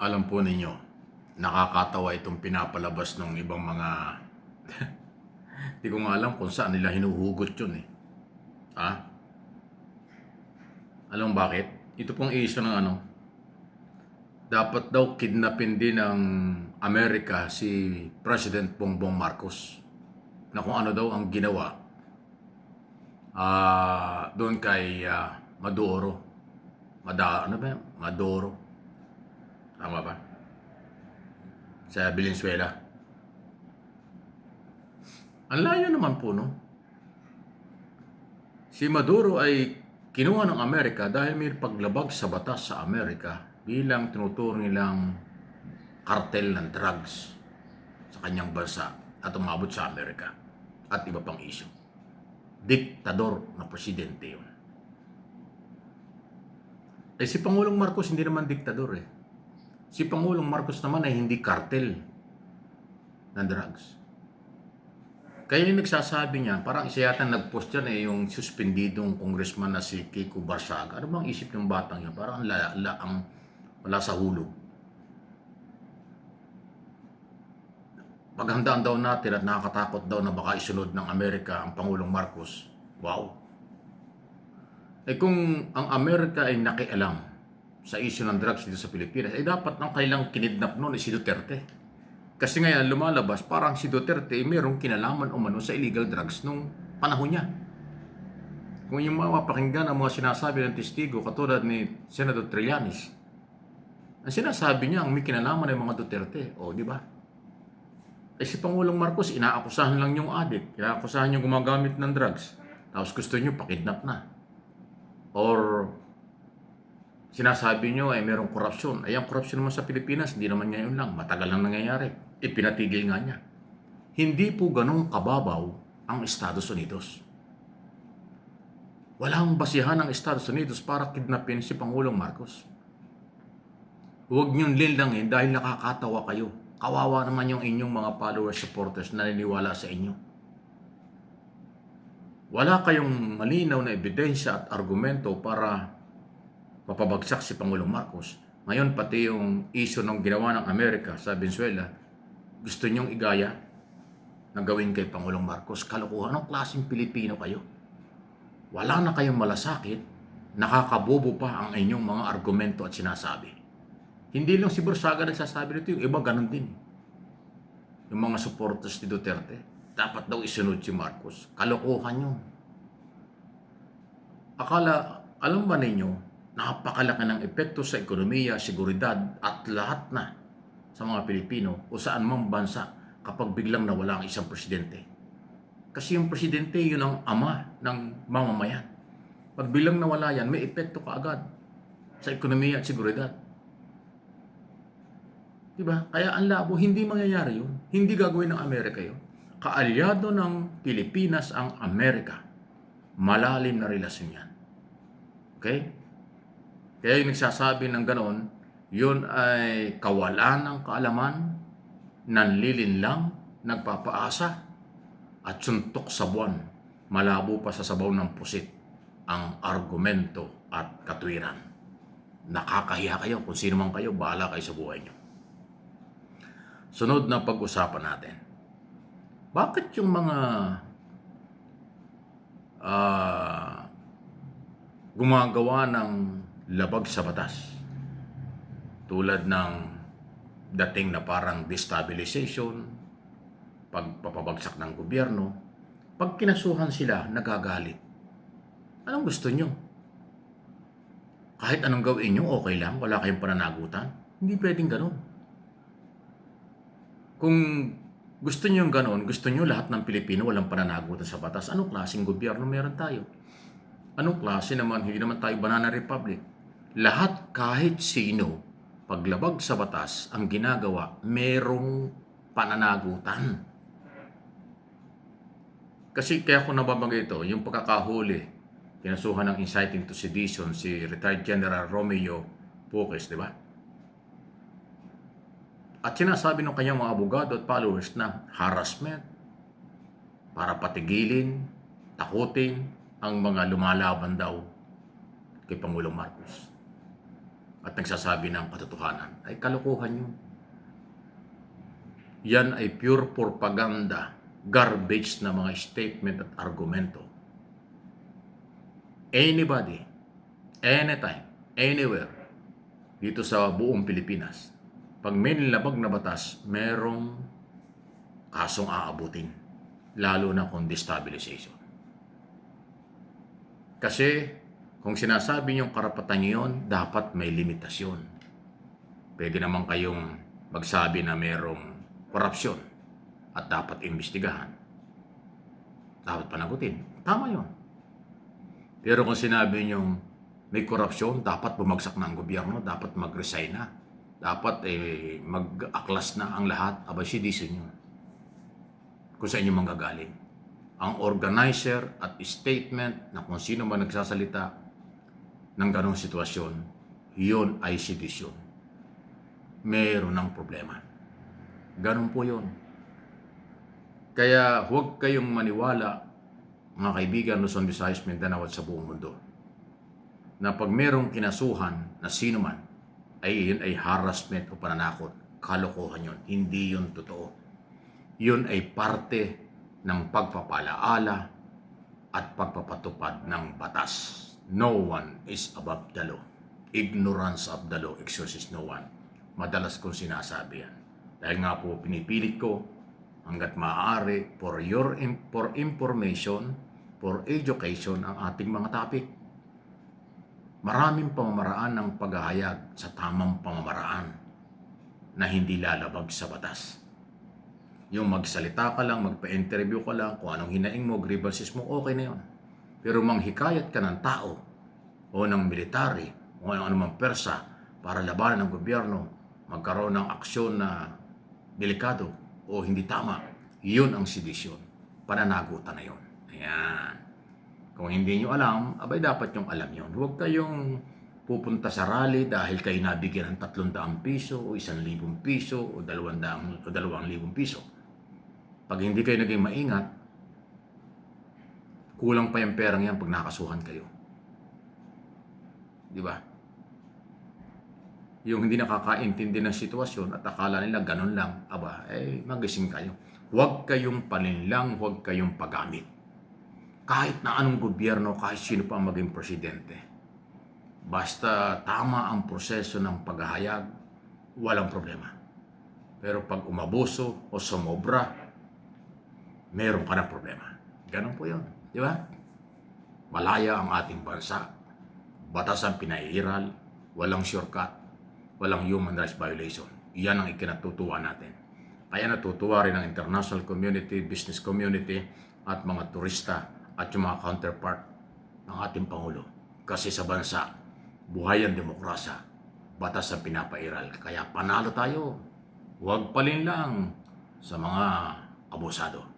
Alam po ninyo, nakakatawa itong pinapalabas ng ibang mga di ko nga alam kung saan nila hinuhugot yun eh. Ha? Alam mo bakit? Ito pong issue ng dapat daw kidnapin din ng Amerika si President Bongbong Marcos. Na kung ano daw ang ginawa doon kay Maduro. Ano ba yan? Maduro. Tama ba? Sa Valenzuela. Ang layo naman po, no? Si Maduro ay kinuha ng Amerika dahil may paglabag sa batas sa Amerika bilang tinuturo nilang kartel ng drugs sa kanyang bansa at umabot sa Amerika at iba pang isyu. Diktador na presidente yun. Eh si Pangulong Marcos hindi naman diktador eh. Si Pangulong Marcos naman ay hindi kartel ng drugs. Kaya yung nagsasabi niya, parang isa yata nag-post yan eh, yung suspendidong congressman na si Kiko Barsaga. Ano bang isip ng batang yan? Parang wala sa hulog. Paghandaan daw natin at nakakatakot daw na baka isunod ng Amerika ang Pangulong Marcos. Wow! Eh kung ang Amerika ay nakialam sa issue ng drugs dito sa Pilipinas, eh dapat ang kailang kinidnap noon ay si Duterte. Kasi ngayon lumalabas, parang si Duterte ay mayroong kinalaman umano sa illegal drugs nung panahon niya. Kung yung mapapakinggan ang mga sinasabi ng testigo katulad ni Senator Trillanes, ang sinasabi niya ang may kinalaman ng mga Duterte. O, di ba? Eh si Pangulong Marcos, inaakusahan lang yung addict. Inaakusahan yung gumagamit ng drugs. Tapos gusto niyo pakidnap na. Or sinasabi nyo ay merong korupsyon. Ay, ang korupsyon naman sa Pilipinas, hindi naman ngayon lang. Matagal lang nangyayari. Ipinatigil nga niya. Hindi po ganong kababaw ang Estados Unidos. Walang basihan ang Estados Unidos para kidnapin si Pangulong Marcos. Huwag niyong linlangin dahil nakakatawa kayo. Kawawa naman yung inyong mga followers, supporters na naniniwala sa inyo. Wala kayong malinaw na ebidensya at argumento para mapabagsak si Pangulong Marcos. Ngayon, pati yung issue ng ginawa ng Amerika sa Venezuela, gusto niyong igaya na gawin kay Pangulong Marcos. Kalokohan, anong klaseng Pilipino kayo? Wala na kayong malasakit, nakakabobo pa ang inyong mga argumento at sinasabi. Hindi lang si Borsaga nagsasabi nito, yung iba ganun din. Yung mga supporters ni Duterte, dapat daw isunod si Marcos. Kalokohan yun. Alam ba ninyo, napakalaki ng epekto sa ekonomiya, seguridad at lahat na sa mga Pilipino o saan mang bansa kapag biglang nawala ang isang presidente. Kasi yung presidente, yun ang ama ng mamamayan. Pag biglang nawala yan, may epekto kaagad sa ekonomiya at seguridad. Diba? Kaya ang labo, hindi mangyayari yun. Hindi gagawin ng Amerika yun. Kaalyado ng Pilipinas ang Amerika. Malalim na relasyon yan. Okay? Kaya yung nagsasabi ng ganon, yun ay kawalan ng kaalaman, nanlilinlang, nagpapaasa, at suntok sa buwan. Malabo pa sa sabaw ng pusit ang argumento at katwiran. Nakakahiya kayo kung sino man kayo, bahala kayo sa buhay nyo. Sunod na pag-usapan natin. Bakit yung mga gumagawa ng labag sa batas tulad ng dating na parang destabilization, pagpapabagsak ng gobyerno, pag kinasuhan sila, nagagalit? Anong gusto nyo? Kahit anong gawin nyo, okay lang, wala kayong pananagutan? Hindi pwedeng ganun. Kung gusto nyo yung ganun, gusto nyo lahat ng Pilipino walang pananagutan sa batas, anong klaseng gobyerno meron tayo? Anong klase naman, hindi naman tayo banana republic. Lahat kahit sino, paglabag sa batas, ang ginagawa, merong pananagutan. Kasi kaya ko nababanggit ito, yung pagkakahuli, kinasuhan ng inciting to sedition si retired General Romeo Puques, di ba? At sinasabi ng kanyang mga abogado at followers na harassment para patigilin, takutin ang mga lumalaban daw kay Pangulong Marcos. at nagsasabi ng katotohanan, ay kalokohan yun. Yan ay pure propaganda, garbage na mga statement at argumento. Anybody, anytime, anywhere, dito sa buong Pilipinas, pag may nilabag na batas, merong kasong aabutin, lalo na kung destabilization. Kasi kung sinasabi niyong karapatan niyo yun, dapat may limitasyon. Pwede naman kayong magsabi na merong korupsyon at dapat imbestigahan. Dapat panagutin. Tama yun. Pero kung sinabi niyong may korupsyon, dapat bumagsak na ang gobyerno, dapat mag-resign na, dapat mag-aklas na ang lahat, abay sedisyon yun. Kung sa inyo manggagaling. Ang organizer at statement na kung sino man nagsasalita ng ganong sitwasyon, yun ay sedisyon. Meron ng problema. Ganon po yun. Kaya huwag kayong maniwala, mga kaibigan, Luzon, Visayas, Mindanao at sa buong mundo, na pag merong kinasuhan na sino man, ay yun ay harassment o pananakot. Kalokohan yun. Hindi yun totoo. Yun ay parte ng pagpapalaala at pagpapatupad ng batas. No one is above the law. Ignorance of the law excuses no one. Madalas kong sinasabi yan. Dahil nga po pinipilit ko hanggat maaari for information, for education ang ating mga topic. Maraming pamamaraan ng paghahayag sa tamang pamamaraan na hindi lalabag sa batas. Yung magsalita ka lang, magpa-interview ka lang, kung anong hinaing mo, grievances mo, okay na yun. Pero manghikayat ka ng tao o ng military o ng anumang persa para labanan ng gobyerno, magkaroon ng aksyon na delikado o hindi tama, yun ang sedisyon. Pananagutan na yun. Ayan. Kung hindi nyo alam, abay dapat yung alam yun. Huwag kayong pupunta sa rally dahil kayo nabigyan ng 300 piso o 1,000 piso o 200 o 2,000 piso. Pag hindi kayo naging maingat, kulang pa yung perang yan pag nakasuhan kayo. Di ba? Yung hindi nakakaintindi ng sitwasyon at akala nila ganun lang, magising kayo. Huwag kayong palinlang, huwag kayong paggamit. Kahit na anong gobyerno, kahit sino pa maging presidente. Basta tama ang proseso ng paghahayag, walang problema. Pero pag umabuso o sumobra, meron ka na problema. Ganun po yun. Di ba? Malaya ang ating bansa. Batas ang pinairal, walang shortcut, walang human rights violation. Iyan ang ikinatutuwa natin. Kaya natutuwa rin ang international community, business community, at mga turista at yung mga counterpart ng ating Pangulo. Kasi sa bansa, buhay ang demokrasya, batas ang pinapairal. Kaya panalo tayo. Huwag palin lang sa mga abusado.